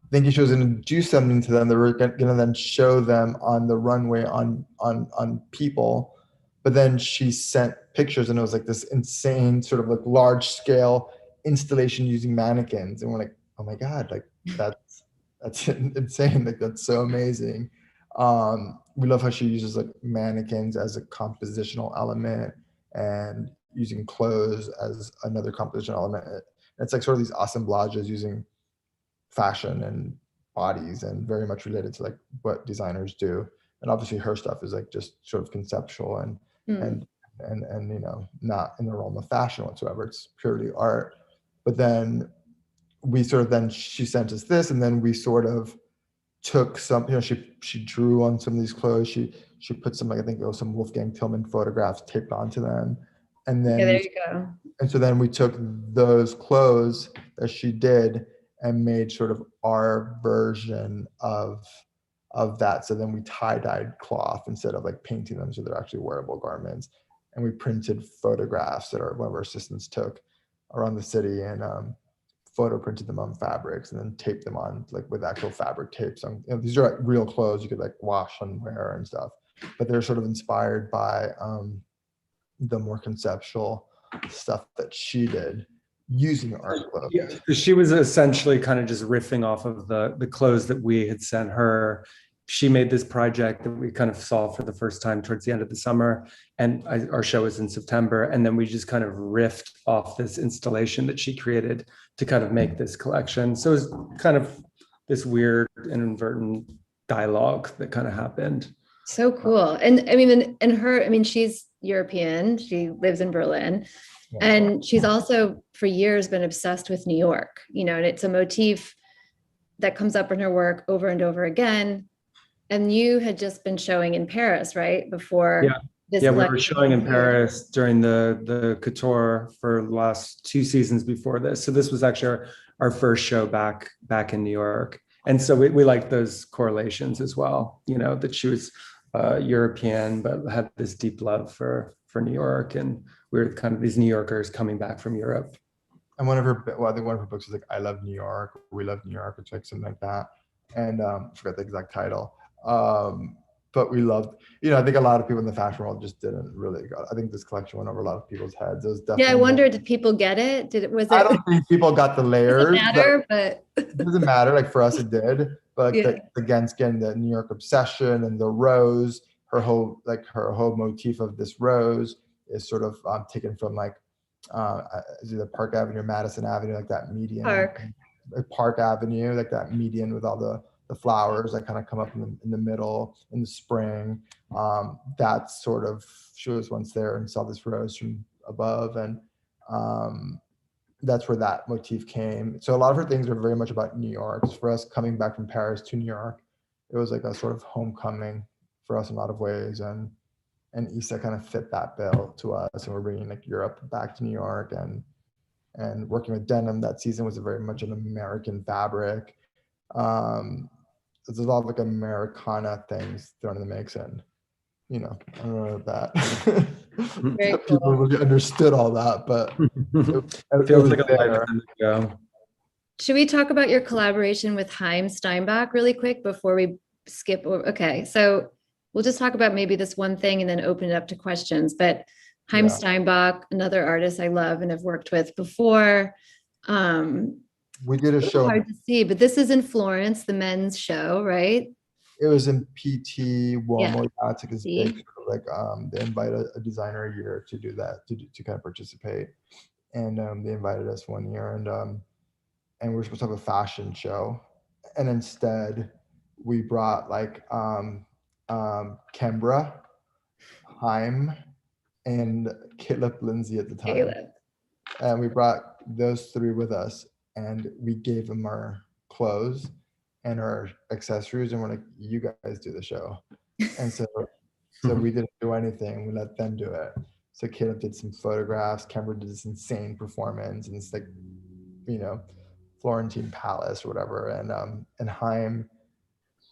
thinking she was going to do something to them. They were going to then show them on the runway on people. But then she sent pictures and it was like this insane sort of like large scale installation using mannequins. And we're like, oh my God, like that's insane. Like that's so amazing. We love how she uses like mannequins as a compositional element and using clothes as another composition element. It's like sort of these assemblages using fashion and bodies and very much related to like what designers do. And obviously her stuff is like just sort of conceptual and you know, not in the realm of fashion whatsoever. It's purely art. But then she sent us this, and then we sort of took some, you know, she drew on some of these clothes. She put some, like I think it was some Wolfgang Tillman photographs taped onto them. And then there you go. And so then we took those clothes that she did and made sort of our version of that. So then we tie-dyed cloth instead of like painting them, so they're actually wearable garments. And we printed photographs that one of our assistants took around the city and photo printed them on fabrics and then taped them on like with actual fabric tapes. You know, these are like real clothes you could like wash and wear and stuff, but they're sort of inspired by the more conceptual stuff that she did using art clothes. Yeah, she was essentially kind of just riffing off of the clothes that we had sent her. She made this project that we kind of saw for the first time towards the end of the summer, and our show was in September, and then we just kind of riffed off this installation that she created to kind of make this collection. So it was kind of this weird and inadvertent dialogue that kind of happened. So cool. And I mean, she's European. She lives in Berlin. Yeah. And she's also for years been obsessed with New York, you know, and it's a motif that comes up in her work over and over again. And you had just been showing in Paris, right? Before this. Yeah, we were showing in Paris during the couture for the last 2 seasons before this. So this was actually our first show back in New York. And so we liked those correlations as well, you know, that she was European, but had this deep love for New York. And we were kind of these New Yorkers coming back from Europe. And I think one of her books was like, I Love New York, We Love New York, it's like something like that. And I forgot the exact title. But we loved, you know, I think a lot of people in the fashion world just didn't really go. I think this collection went over a lot of people's heads. It was definitely. Yeah, I wonder, did people get it? I don't think people got the layers. Doesn't matter, but it doesn't matter. Like for us, it did. But like the Genskin, the New York obsession, and the rose, her whole motif of this rose is sort of taken from like either Park Avenue or Madison Avenue, like that median. Park Avenue, like that median with all the flowers that kind of come up in the middle in the spring. That's sort of, she was once there and saw this rose from above, and that's where that motif came. So a lot of her things are very much about New York. For us coming back from Paris to New York, it was like a sort of homecoming for us in a lot of ways, and Issa kind of fit that bill to us, and we're bringing like Europe back to New York, and working with denim that season was very much an American fabric. There's a lot of like Americana things thrown in the mix, and you know, I don't know that people really understood all that, but it feels like a lifetime ago. Should we talk about your collaboration with Haim Steinbach really quick before we skip over? Okay, so we'll just talk about maybe this one thing and then open it up to questions. But Haim Steinbach, another artist I love and have worked with before. We did a show. Hard to see, but this is in Florence, the men's show, right? It was in PT Uomo. Yeah, it's like this big, like they invite a designer a year to do that, to kind of participate, and they invited us one year, and we were supposed to have a fashion show, and instead we brought like Kembra, Haim, and Caleb Lindsay at the time, and we brought those three with us, and we gave them our clothes and her accessories, and we're like, you guys do the show. And so we didn't do anything. We let them do it. So Caleb did some photographs. Kemper did this insane performance, and it's like, you know, Florentine Palace or whatever. And Haim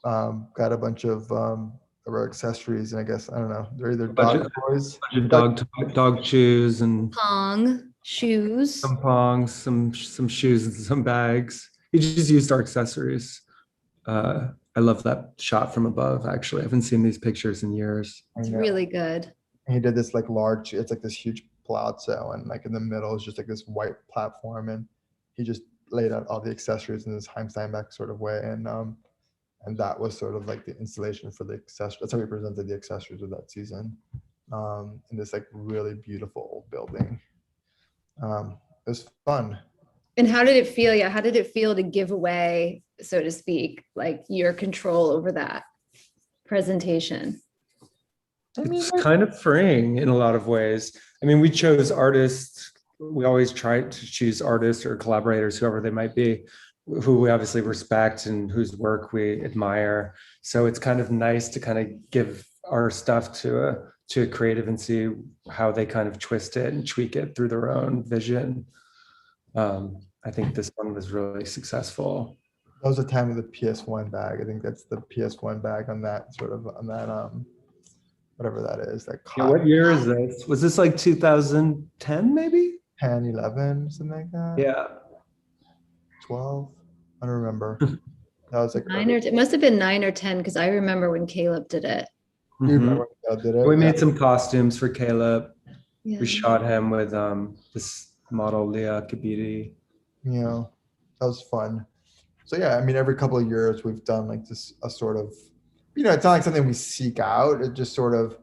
got a bunch of our accessories, and I guess, I don't know, they're either dog toys, dog chews and Pong, shoes. some pongs, some shoes and some bags. He just used our accessories. I love that shot from above. Actually, I haven't seen these pictures in years. It's really good. And he did this like large, it's like this huge palazzo, and like in the middle is just like this white platform, and he just laid out all the accessories in this Haim Steinbeck sort of way, and that was sort of like the installation for the accessories. That's how we presented the accessories of that season, in this like really beautiful old building. It was fun. And how did it feel? Yeah, how did it feel to give away, so to speak, like your control over that presentation? It's kind of freeing in a lot of ways. I mean, we chose artists. We always try to choose artists or collaborators, whoever they might be, who we obviously respect and whose work we admire. So it's kind of nice to kind of give our stuff to a creative and see how they kind of twist it and tweak it through their own vision. I think this one was really successful. That was the time of the PS1 bag. I think that's the PS1 bag on that whatever that is. Yeah, what year is this? Was this like 2010 maybe? 10, 11, something like that? Yeah. 12? I don't remember. That was like It must have been 9 or 10, because I remember when Caleb did it. You remember when Caleb did it? We made some costumes for Caleb. Yeah. We shot him with this model, Leah Kabiri. You know, that was fun. So yeah, I mean, every couple of years we've done like this, a sort of, you know, it's not like something we seek out. It just sort of,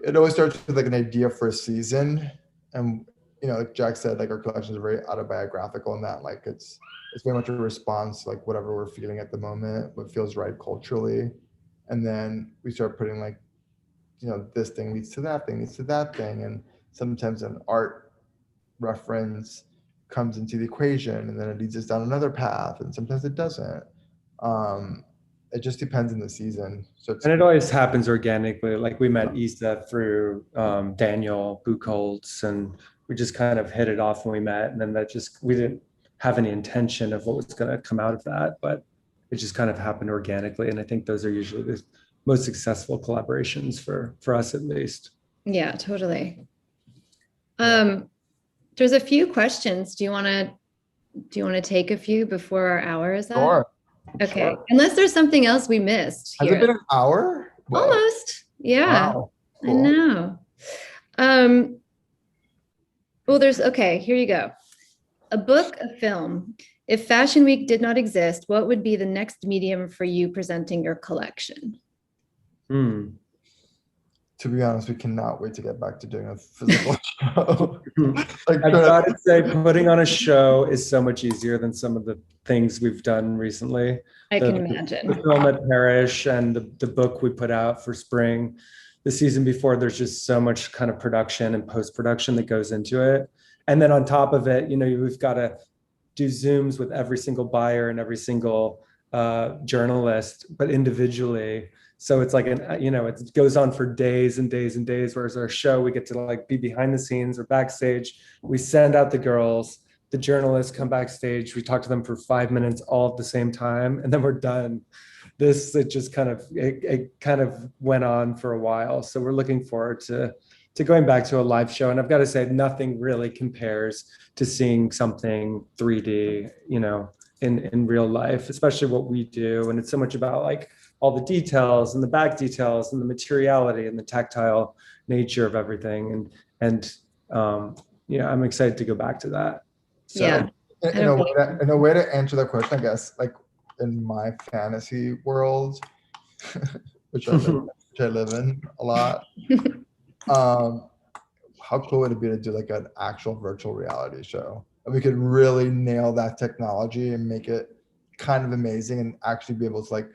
it always starts with like an idea for a season. And, you know, like Jack said, like our collections are very autobiographical in that, like it's very much a response to like whatever we're feeling at the moment, what feels right culturally. And then we start putting like, you know, this thing leads to that thing, leads to that thing. And sometimes an art reference comes into the equation, and then it leads us down another path, and sometimes it doesn't. It just depends on the season. And it always happens organically. Like we met Issa through Daniel Buchholz, and we just kind of hit it off when we met, and then we didn't have any intention of what was going to come out of that, but it just kind of happened organically. And I think those are usually the most successful collaborations for us, at least. Yeah, totally. There's a few questions. Do you want to take a few before our hour is up? Sure. Okay. Sure. Unless there's something else we missed here. Has it been an hour? Whoa. Almost. Yeah. Wow. I Cool. know. Well, okay, here you go. A book, a film. If Fashion Week did not exist, what would be the next medium for you presenting your collection? To be honest, we cannot wait to get back to doing a physical show. I've got to say, putting on a show is so much easier than some of the things we've done recently. I can imagine. The film at Parrish and the book we put out for spring. The season before, there's just so much kind of production and post-production that goes into it. And then on top of it, you know, we've got to do Zooms with every single buyer and every single journalist, but individually. So it's like, it goes on for days and days and days, whereas our show, we get to like be behind the scenes or backstage. We send out the girls, the journalists come backstage, we talk to them for 5 minutes all at the same time, and then we're done. It kind of went on for a while. So we're looking forward to going back to a live show. And I've got to say, nothing really compares to seeing something 3D, you know, in real life, especially what we do. And it's so much about like all the details and the back details and the materiality and the tactile nature of everything. And I'm excited to go back to that. So, yeah. In a way to answer that question, I guess, like in my fantasy world, which I live in a lot, how cool would it be to do like an actual virtual reality show? And we could really nail that technology and make it kind of amazing, and actually be able to like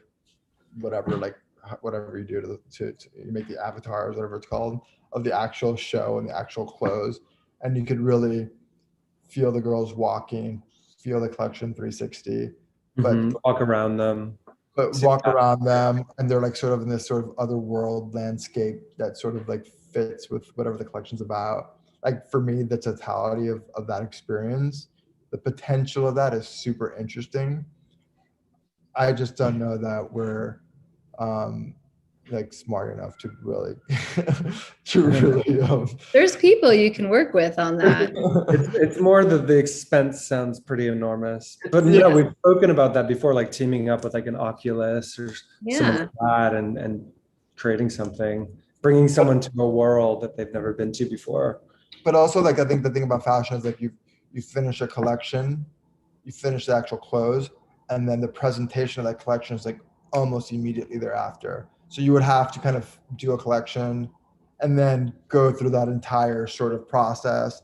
whatever you do to you make the avatars, whatever it's called, of the actual show and the actual clothes, and you could really feel the girls walking feel the collection 360, but walk around them. walk around them, and they're like sort of in this sort of other world landscape that sort of like fits with whatever the collection's about. Like for me, the totality of that experience, the potential of that is super interesting. I just don't know that we're like smart enough to really There's people you can work with on that. It's more that the expense sounds pretty enormous, but you know, we've spoken about that before, like teaming up with like an Oculus or something like that, and creating something, bringing someone to a world that they've never been to before. But also, like, I think the thing about fashion is like you finish a collection, you finish the actual clothes, and then the presentation of that collection is like almost immediately thereafter. So you would have to kind of do a collection and then go through that entire sort of process.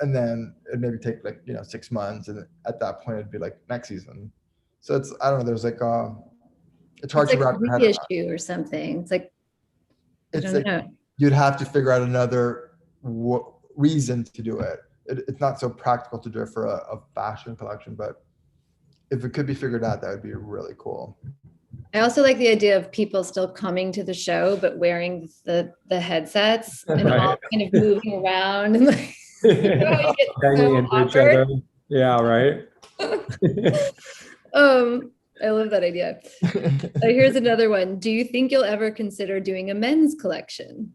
And then it maybe take like, 6 months. And at that point it'd be like next season. So it's, I don't know, there's like, it's hard to wrap your head around. Reissue or something. It's like, I don't know. You'd have to figure out another reason to do it. It's not so practical to do it for a fashion collection, but if it could be figured out, that would be really cool. I also like the idea of people still coming to the show, but wearing the headsets and all kind of moving around and like banging into each other. Yeah, right. I love that idea. Here's another one. Do you think you'll ever consider doing a men's collection?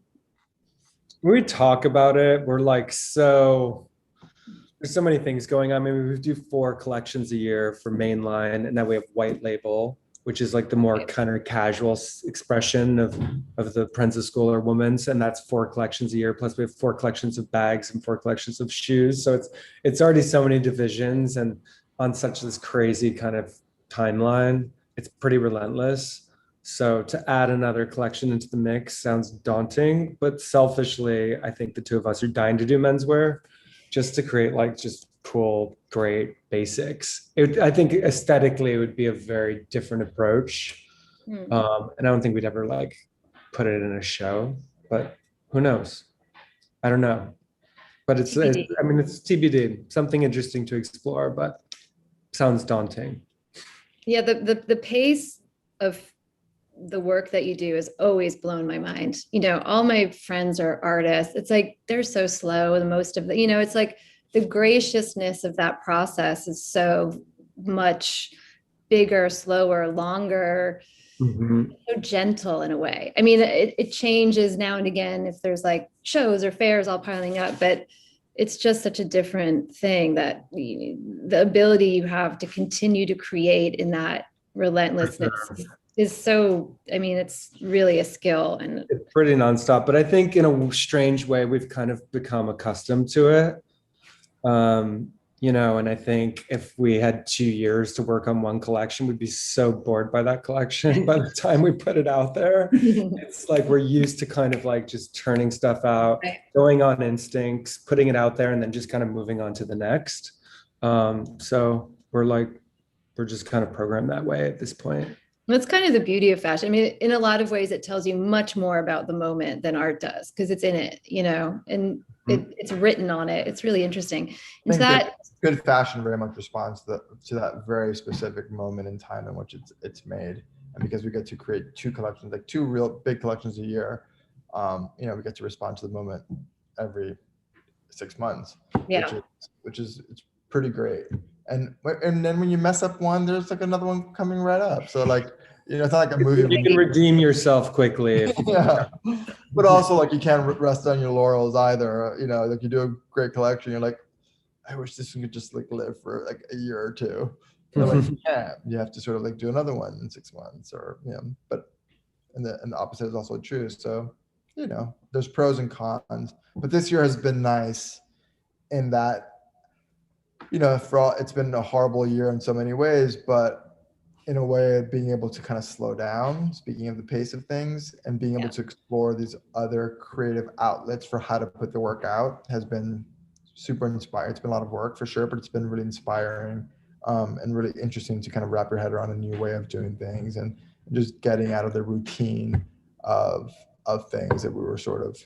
We talk about it. We're like, there's so many things going on. Maybe we do 4 collections a year for mainline, and then we have white label, which is like the more kind of casual expression of the Proenza Schouler women's, and that's 4 collections a year. Plus we have 4 collections of bags and 4 collections of shoes. So it's already so many divisions, and on such this crazy kind of timeline, it's pretty relentless. So to add another collection into the mix sounds daunting, but selfishly, I think the two of us are dying to do menswear, just to create like just cool, great basics. I think aesthetically it would be a very different approach. And I don't think we'd ever like put it in a show, but who knows? I don't know. But it's TBD, something interesting to explore, but sounds daunting. Yeah, the pace of the work that you do has always blown my mind. All my friends are artists. It's like they're so slow, and most of the, it's like the graciousness of that process is so much bigger, slower, longer, so gentle in a way. I mean, it changes now and again if there's like shows or fairs all piling up, but it's just such a different thing, that the ability you have to continue to create in that relentlessness is so, I mean, it's really a skill, and it's pretty nonstop. But I think in a strange way, we've kind of become accustomed to it. And I think if we had 2 years to work on one collection, we'd be so bored by that collection by the time we put it out there. It's like we're used to kind of like just turning stuff out, going on instincts, putting it out there, and then just kind of moving on to the next. So we're just kind of programmed that way at this point. That's kind of the beauty of fashion. I mean, in a lot of ways, it tells you much more about the moment than art does, because it's in it, and it's written on it. It's really interesting. And that good fashion very much responds to that very specific moment in time in which it's made. And because we get to create 2 collections, like 2 real big collections a year, we get to respond to the moment every 6 months, which is it's pretty great. And then when you mess up one, there's like another one coming right up. So like, it's not like a movie. You can redeem yourself quickly. Yeah. But also like you can't rest on your laurels either. Like you do a great collection, you're like, I wish this one could just like live for like a year or 2. Like you have to sort of like do another one in 6 months, or but and the opposite is also true. So there's pros and cons. But this year has been nice in that it's been a horrible year in so many ways, but in a way being able to kind of slow down, speaking of the pace of things, and being able to explore these other creative outlets for how to put the work out has been super inspiring. It's been a lot of work for sure, but it's been really inspiring and really interesting to kind of wrap your head around a new way of doing things, and just getting out of the routine of things that we were sort of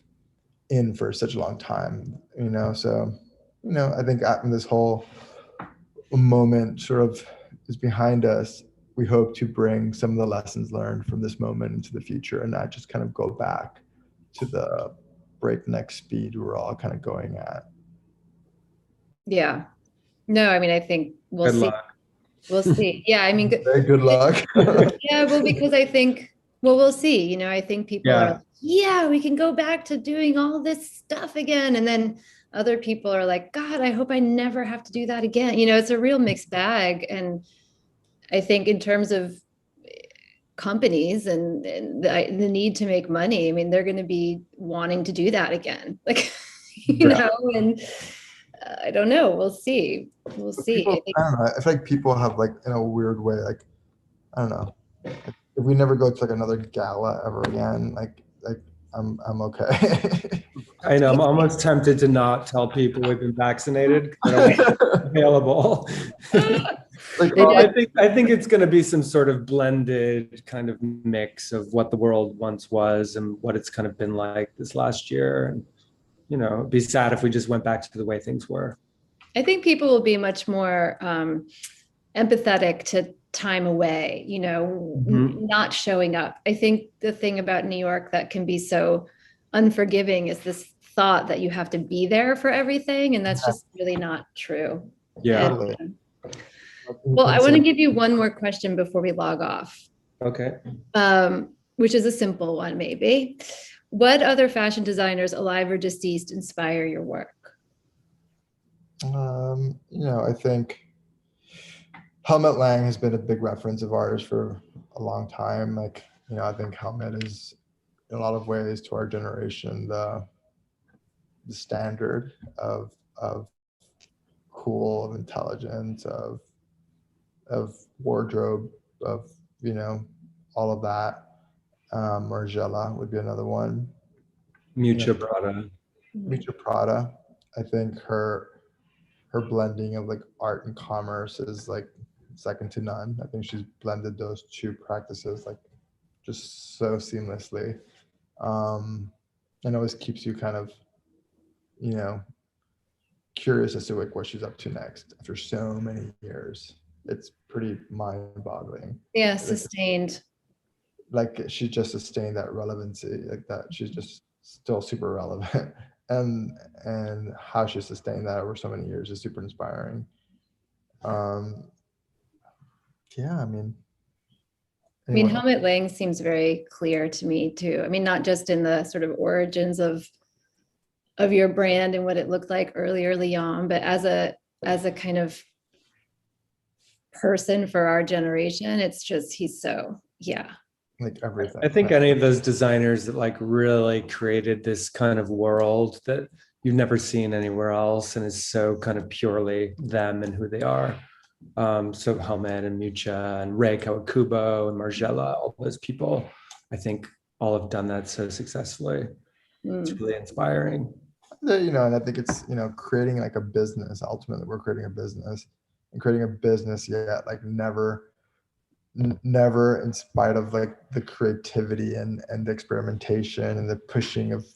in for such a long time, so I think this whole moment sort of is behind us, we hope to bring some of the lessons learned from this moment into the future and not just kind of go back to the breakneck speed we're all kind of going at. Yeah. No, I mean, I think we'll Good see. luck. We'll see. Yeah, I mean, Very good luck. yeah, well, because I think, well, we'll see. I think people are Yeah. like, yeah, we can go back to doing all this stuff again. And then other people are like, God, I hope I never have to do that again. It's a real mixed bag. And I think in terms of companies and the need to make money, I mean, they're going to be wanting to do that again. Like, and I don't know. We'll see. We'll see. People, I don't know. I feel like people have like in a weird way, like, I don't know. If we never go to like another gala ever again, like I'm okay. I know. I'm almost tempted to not tell people we've been vaccinated because I don't want it available. I think it's going to be some sort of blended kind of mix of what the world once was and what it's kind of been like this last year. And, it'd be sad if we just went back to the way things were. I think people will be much more empathetic to time away, not showing up. I think the thing about New York that can be so unforgiving is this thought that you have to be there for everything. And that's just really not true. Yeah. And, well, I want to give you one more question before we log off. Okay. Which is a simple one, maybe. What other fashion designers, alive or deceased, inspire your work? I think Helmut Lang has been a big reference of ours for a long time. Like, I think Helmut is in a lot of ways to our generation the standard of cool, of intelligence, of wardrobe, of all of that. Margiela would be another one. Miuccia Prada. Miuccia Prada. I think her blending of like art and commerce is like second to none. I think she's blended those two practices like just so seamlessly. And always keeps you kind of, curious as to like what she's up to next after so many years. It's pretty mind-boggling. Yeah, sustained. Like she just sustained that relevancy, like that she's just still super relevant. And how she sustained that over so many years is super inspiring. Yeah, I mean, Helmut Lang seems very clear to me too. I mean, not just in the sort of origins of your brand and what it looked like early on, but as a kind of person for our generation, it's just he's so like everything. I think any of those designers that like really created this kind of world that you've never seen anywhere else and is so kind of purely them and who they are. So Helmut and Miuccia and Rei Kawakubo and Margiela, all those people, I think all have done that so successfully. It's really inspiring. And I think it's, creating like a business. Ultimately, we're creating a business and creating a business yet like never in spite of like the creativity and the experimentation and the pushing of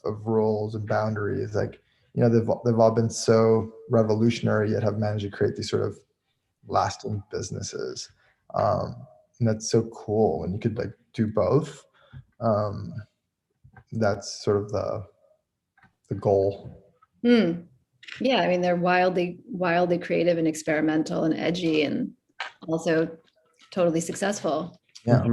rules and boundaries, like they've all been so revolutionary yet have managed to create these sort of lasting businesses, and that's so cool when you could like do both. That's sort of the goal. Yeah, I mean, they're wildly creative and experimental and edgy and also totally successful. Yeah.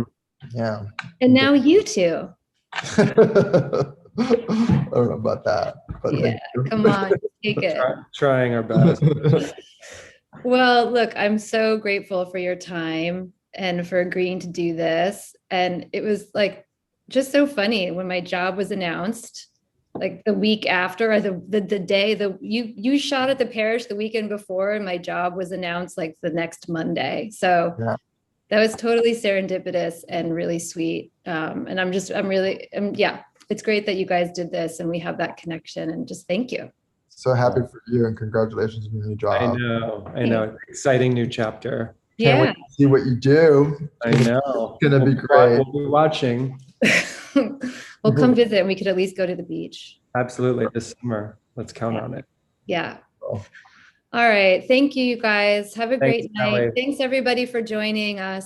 And now you two. I don't know about that, but yeah, come on, take it. Trying our best. Well, look, I'm so grateful for your time and for agreeing to do this. And it was like just so funny when my job was announced, like the week after, or the day you shot at the Parrish the weekend before, and my job was announced like the next Monday. So that was totally serendipitous and really sweet. And it's great that you guys did this and we have that connection, and just thank you. So happy for you and congratulations on your new job. I know. Exciting new chapter. Can't wait to see what you do. I know. It's gonna be great. We'll be watching. We'll come visit and we could at least go to the beach. Absolutely. This summer. Let's count on it. Yeah. All right. Thank you, you guys. Have a Thanks, great night. Kelly. Thanks, everybody, for joining us.